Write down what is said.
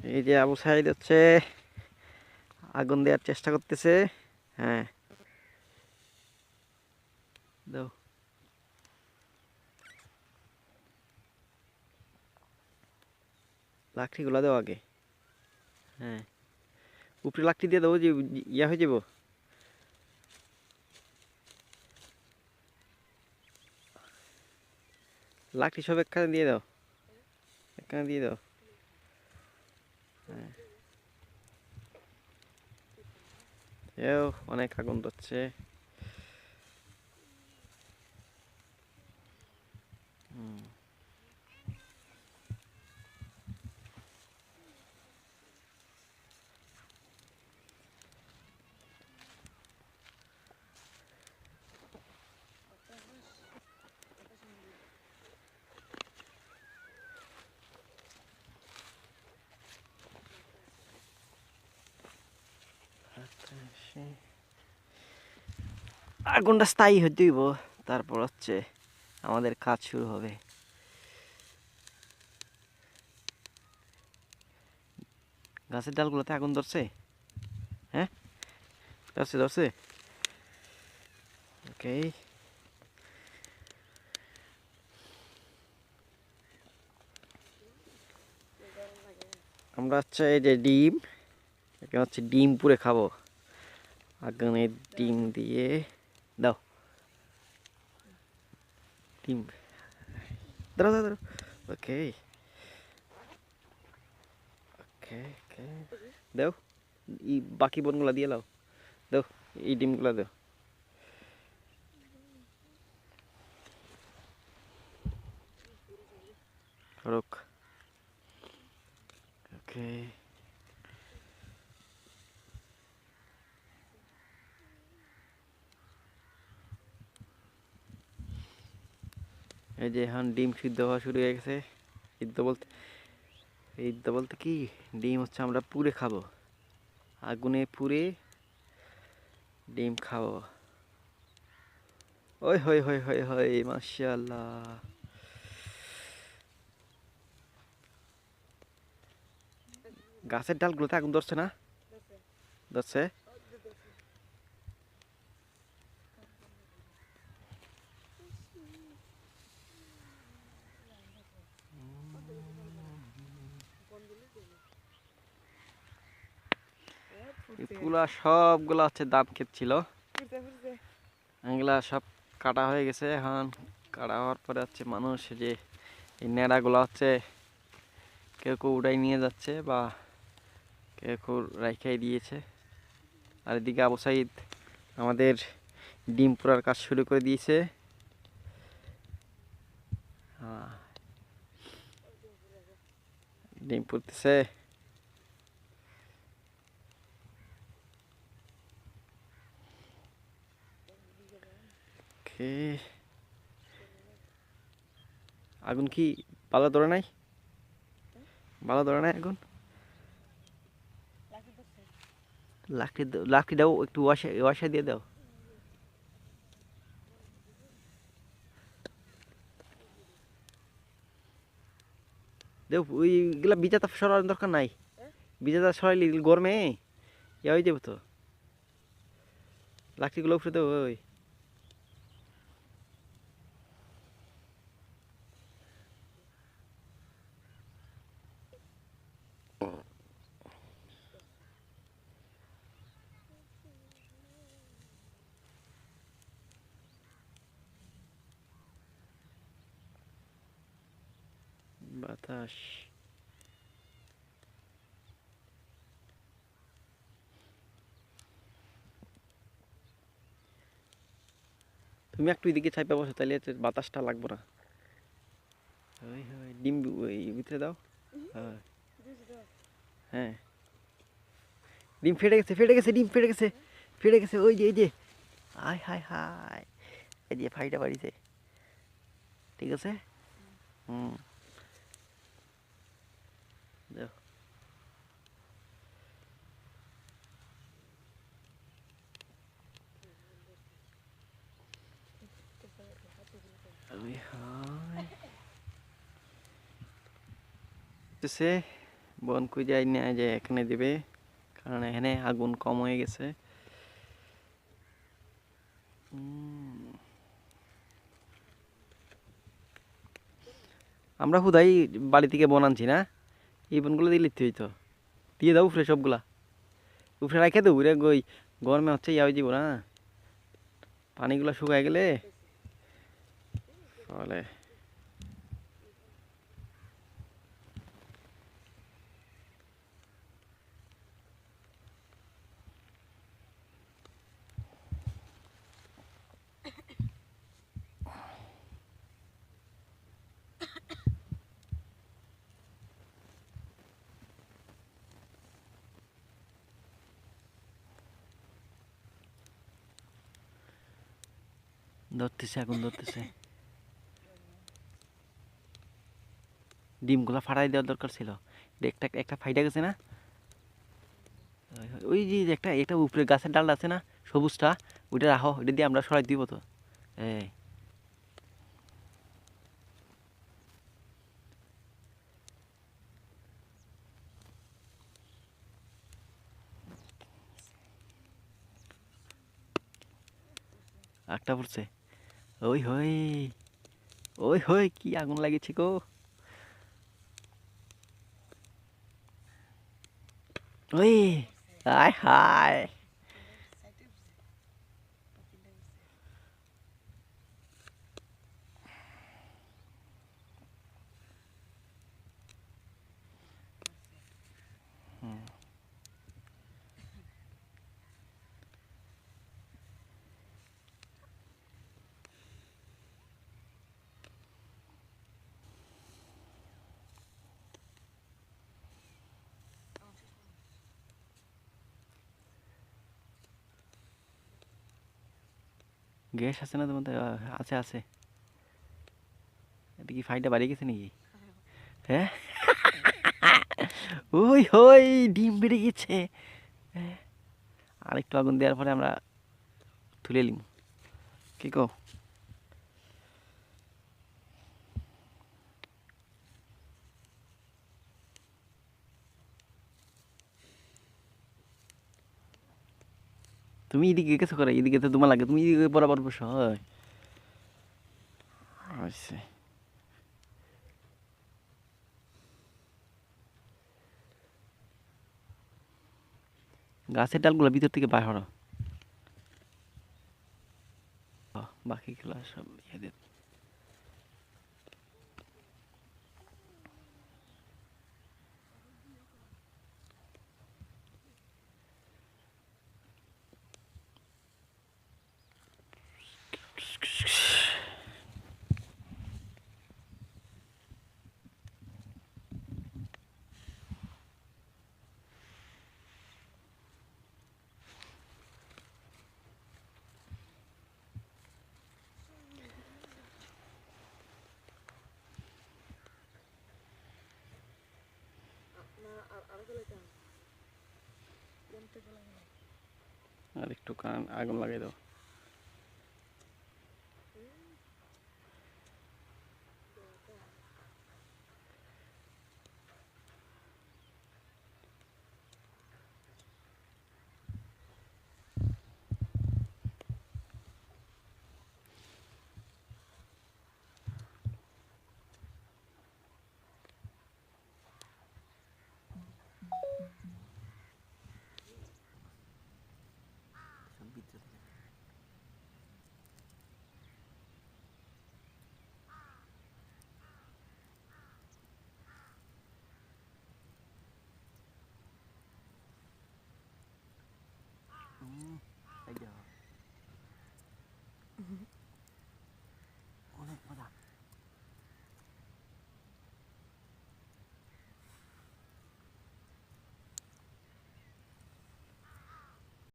এই যে আবু সাইদ হচ্ছে আগুন দেওয়ার চেষ্টা করতেছে। হ্যাঁ, দাও। লাকড়িগুলো দাও আগে। হ্যাঁ, উপরে লাকড়ি দিয়ে দাও যে ইয়া হয়ে যাব। লাকড়ি সব একখানে দিয়ে দাও, একখানে দিয়ে দাও। হ্যাঁ, এও অনেক আগুন ধরছে। হুম, আগুনটা স্থায়ী হয়ে দিব, তারপর হচ্ছে আমাদের কাজ শুরু হবে। গাছের ডালগুলোতে আগুন ধরছে। হ্যাঁ, ধরছে ধরছে। ওকে, আমরা হচ্ছে এই যে ডিম, এখানে হচ্ছে ডিম পুড়ে খাবো। আগুনে ডিম দিয়ে দাও। ডিম, দাঁড়াও দাঁড়াও। ওকে ওকে ওকে, দাও। বাকি বনগুলা দিয়ে দাও, দাও। এই ডিমগুলা দাও। রোক। ওকে, এই যে এখন ডিম সিদ্ধ হওয়া শুরু হয়ে গেছে। সিদ্ধ বলতে, সিদ্ধ বলতে কি, ডিম হচ্ছে আমরা পুড়ে খাবো, আগুনে পুড়ে ডিম খাবো। ওই হই হই হই হই, মাশাআল্লাহ। গাছের ডালগুলোতে আগুন ধরছে না? ধরছে। পুরা সবগুলা হচ্ছে ধান ক্ষেত ছিল, এগুলা সব কাটা হয়ে গেছে। এখন কাটা হওয়ার পরে হচ্ছে মানুষ যে এই ন্যাড়াগুলো হচ্ছে কেউ কেউ উড়াই নিয়ে যাচ্ছে, বা কেউ কেউ রাইখাই দিয়েছে। আর এদিকে আবু সাইদ আমাদের ডিম পোড়ার কাজ শুরু করে দিয়েছে। হ্যাঁ, ডিম পুড়তেছে। ওকে, আগুন কি ভালো ধরে নাই? ভালো ধরে নাই আগুন? লাকড়ি দাও, একটু ওয়াশা ওয়াশা দিয়ে দাও। দেও, ওইগুলা বিজাতা সরানোর দরকার নাই। বিজাতা সরাইলে গরমে ইয়া হয়ে যাবে তো। লাকড়িগুলো উপরে দেও। ওই বাতাস। তুমি একটু এদিকে চাইপা বসো, তাহলে এতে বাতাসটা লাগবে না। ওই ওই ডিম ওই ভিতরে দাও। হ্যাঁ হ্যাঁ, ডিম ফেটে গেছে, ফেটে গেছে, ডিম ফেটে গেছে, ফেটে গেছে। ওই যে এই যে, হাই হাই হাই, এই যে ফাইটা বাড়িতে। ঠিক আছে। হুম, দাও। ওই হাই, বন খুঁজে আইনে যে এখানে দিবে, কারণ এখানে আগুন কম হয়ে গেছে। আমরা হুদাই বাড়ি থেকে বন আনছি না, এই বনগুলো দিয়ে লিখতে হইতো। দিয়ে দাও উপরে সবগুলা, উপরে রাখে দেবো রে, ওই গরমে হচ্ছে ইয়া হয়ে যাবো না, পানিগুলো শুকায় গেলে ফলে। ধরতেছে, আগুন ধরতেছে। ডিমগুলা ফাটাই দেওয়ার দরকার ছিল, একটা একটা ফাইটা গেছে না। ওই যে একটা একটা উপরে গাছের ডাল আছে না সবুজটা, ওইটা রাখো, ওইটা দিয়ে আমরা সরাই দিব তো। এই একটা পড়ছে। ওই হই, ওই হই, কি আগুন লাগিয়েছে গো। ওই হায় হায়। গ্যাস আছে না তোমাদের? আছে আছে। এটা কি ফাইটটা বাড়িয়ে গেছে নাকি? হ্যাঁ, ওই হই, ডিম বেড়ে গেছে। হ্যাঁ, আরেকটু আগুন দেওয়ার পরে আমরা তুলে নিব, কি কো? তুমি এদিকে গেছো করে, এদিকে তো তোমার লাগে, তুমি এদিকে বরাবর বসো। হয় আচ্ছা, গাছের ডালগুলো ভিতর থেকে বাইর হলো, বাকিগুলো সব ইয়ে দিয়ে। আর একটু আগুন লাগাই দাও।